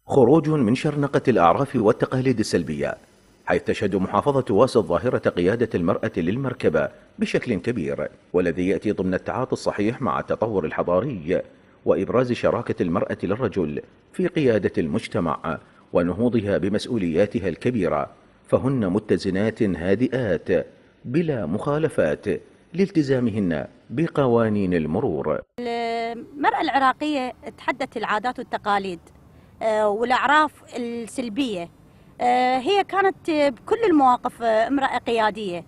خروج من شرنقة الأعراف والتقاليد السلبية، حيث تشهد محافظة واسط ظاهرة قيادة المرأة للمركبة بشكل كبير، والذي يأتي ضمن التعاطي الصحيح مع التطور الحضاري وإبراز شراكة المرأة للرجل في قيادة المجتمع ونهوضها بمسؤولياتها الكبيرة، فهن متزنات هادئات بلا مخالفات لالتزامهن بقوانين المرور. المرأة العراقية تحدت العادات والتقاليد والأعراف السلبية. هي كانت بكل المواقف امرأة قيادية،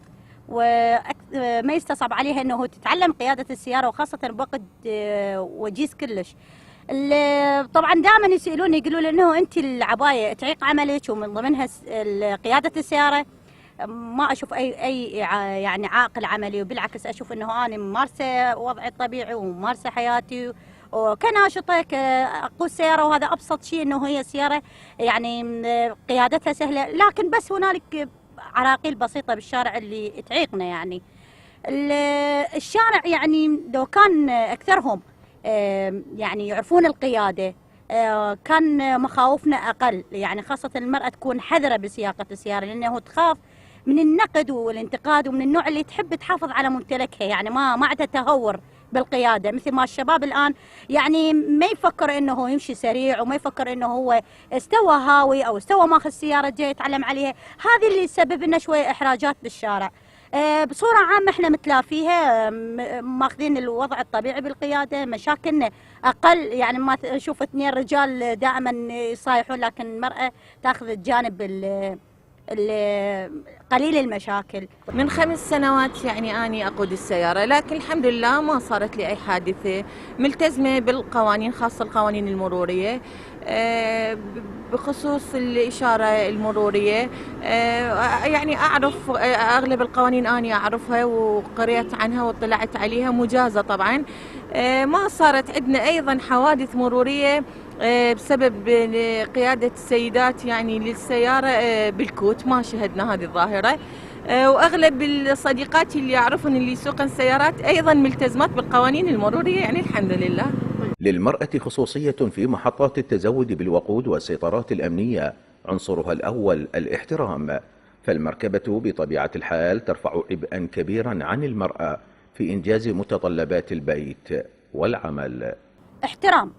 وما يستصعب عليها أنه تتعلم قيادة السيارة، وخاصة بوقت وجيز كلش. طبعا دائما يسألوني يقولوا لي أنه أنت العباية تعيق عملك ومن ضمنها قيادة السيارة. ما اشوف اي يعني عائق عملي، وبالعكس اشوف انه انا ممارسه وضعي الطبيعي وممارسه حياتي وكناشطه اقود سياره، وهذا ابسط شيء انه هي سياره يعني قيادتها سهله، لكن بس هنالك عراقيل بسيطه بالشارع اللي تعيقنا. يعني الشارع يعني لو كان اكثرهم يعني يعرفون القياده كان مخاوفنا اقل، يعني خاصه المراه تكون حذره بسياقه السياره، لانه تخاف من النقد والانتقاد، ومن النوع اللي تحب تحافظ على ممتلكها، يعني ما عندها تهور بالقياده، مثل ما الشباب الان يعني ما يفكر انه هو يمشي سريع، وما يفكر انه هو استوى هاوي او استوى ماخذ سياره جاي يتعلم عليها. هذه اللي تسبب لنا شويه احراجات بالشارع. بصوره عامه احنا متلافيها، ماخذين الوضع الطبيعي بالقياده، مشاكلنا اقل. يعني ما اشوف اثنين رجال دائما يصايحون، لكن المراه تاخذ الجانب قليل المشاكل. من 5 سنوات يعني أني أقود السيارة، لكن الحمد لله ما صارت لي أي حادثة. ملتزمة بالقوانين، خاصة القوانين المرورية بخصوص الإشارة المرورية. يعني أعرف أغلب القوانين، أني أعرفها وقرأت عنها واطلعت عليها، مجازة طبعا. ما صارت عندنا أيضا حوادث مرورية بسبب قيادة السيدات يعني للسيارة بالكوت، ما شهدنا هذه الظاهرة. وأغلب الصديقات اللي يعرفون اللي يسوقن سيارات أيضا ملتزمات بالقوانين المرورية، يعني الحمد لله. للمرأة خصوصية في محطات التزود بالوقود والسيطرات الأمنية، عنصرها الأول الاحترام، فالمركبة بطبيعة الحال ترفع عبئا كبيرا عن المرأة في إنجاز متطلبات البيت والعمل. احترام،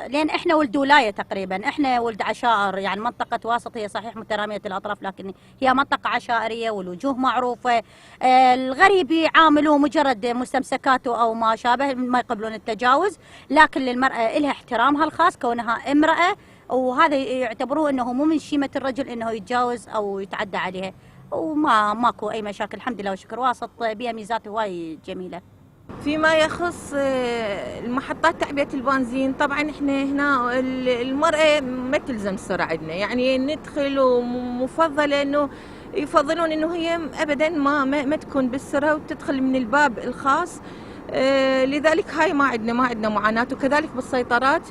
لأن احنا ولد ولاية تقريبا، احنا ولد عشائر، يعني منطقة واسط هي صحيح مترامية الأطراف، لكن هي منطقة عشائرية والوجوه معروفة. الغريب يعاملوه مجرد مستمسكاته أو ما شابه، ما يقبلون التجاوز، لكن للمرأة إلها احترامها الخاص كونها امرأة، وهذا يعتبروه أنه مو من شيمة الرجل أنه يتجاوز أو يتعدى عليها، ماكو أي مشاكل. الحمد لله وشكر، واسط بها ميزات هواي جميلة. فيما يخص المحطات تعبئة البنزين، طبعا احنا هنا المرأة ما تلزم السرعة عندنا، يعني ندخل، ومفضلة انه يفضلون انه هي ابدا ما تكون بالسرعة وتدخل من الباب الخاص. لذلك هاي ما عندنا معاناة. وكذلك بالسيطرات،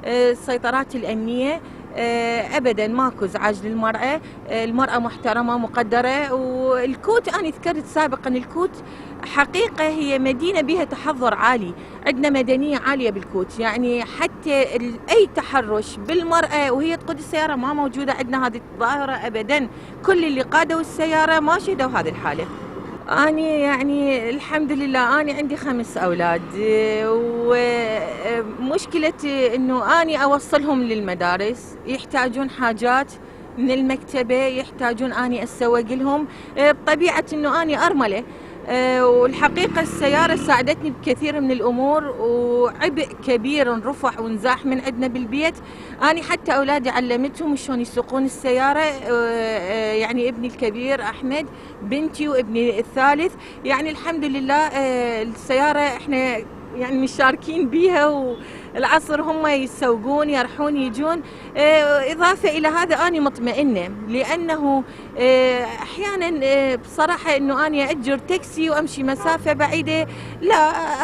السيطرات الأمنية ابدا ماكو ازعاج للمراه، المراه محترمه مقدره. والكوت انا ذكرت سابقا، الكوت حقيقه هي مدينه بها تحضر عالي، عندنا مدنيه عاليه بالكوت، يعني حتى اي تحرش بالمراه وهي تقود السياره ما موجوده عندنا هذه الظاهره ابدا. كل اللي قادوا السياره ما شهدوا هذه الحاله. أني يعني الحمد لله أنا عندي 5 أولاد، ومشكلتي إنه أني أوصلهم للمدارس، يحتاجون حاجات من المكتبة، يحتاجون أني أسوق لهم، بطبيعة إنه أني أرملة. والحقيقة السيارة ساعدتني بكثير من الأمور، وعبء كبير رفع ونزاح من عندنا بالبيت. أنا حتى أولادي علمتهم شلون يسوقون السيارة، يعني ابني الكبير أحمد، بنتي وابني الثالث. يعني الحمد لله السيارة احنا يعني مشاركين بيها، والعصر هم يسوقون يروحون يجون. إضافة إلى هذا أنا مطمئنة، لأنه أحيانا بصراحة أنه أنا أجر تاكسي وأمشي مسافة بعيدة، لا،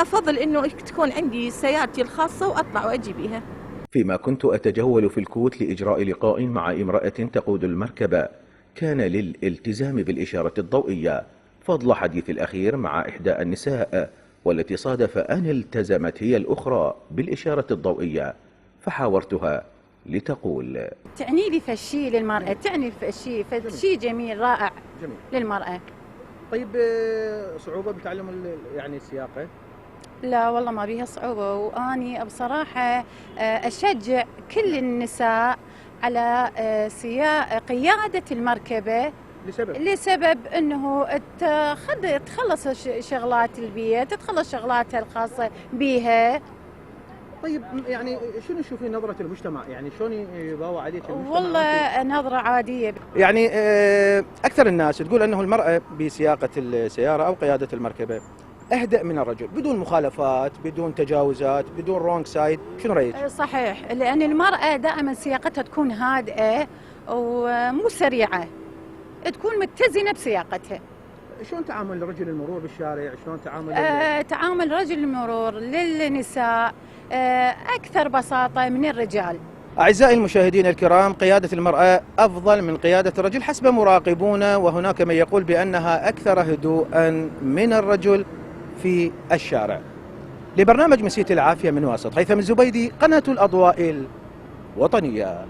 أفضل أنه تكون عندي سيارتي الخاصة وأطلع وأجي بيها. فيما كنت أتجول في الكوت لإجراء لقاء مع امرأة تقود المركبة، كان للالتزام بالإشارة الضوئية فضل حديث الأخير مع إحدى النساء، والتي صادف أن التزمت هي الأخرى بالإشارة الضوئية، فحاورتها لتقول: تعني لي فشي للمرأة، تعني فشي جميل رائع جميل. للمرأة. طيب صعوبة بتعلم يعني السياقة؟ لا والله ما بيها صعوبة، وأني بصراحة أشجع كل النساء على قيادة المركبة لسبب أنه تخلص شغلات البيت، تتخلص شغلاتها الخاصة بيها. طيب يعني شنو تشوفين نظرة المجتمع؟ يعني شلون يباوع عليك المجتمع؟ والله نظرة عادية. يعني أكثر الناس تقول أنه المرأة بسياقة السيارة أو قيادة المركبة أهدأ من الرجل، بدون مخالفات، بدون تجاوزات، بدون رونج سايد. شنو رأيك؟ صحيح، لأن المرأة دائما سياقتها تكون هادئة ومو سريعة، تكون متزنة بسياقتها. شلون تعامل رجل المرور بالشارع؟ شلون تعامل تعامل رجل المرور للنساء أكثر بساطة من الرجال. أعزائي المشاهدين الكرام، قيادة المرأة أفضل من قيادة الرجل حسب مراقبون، وهناك من يقول بأنها أكثر هدوءا من الرجل في الشارع. لبرنامج مسية العافية من واسط، هيثم الزبيدي، قناة الأضواء الوطنية.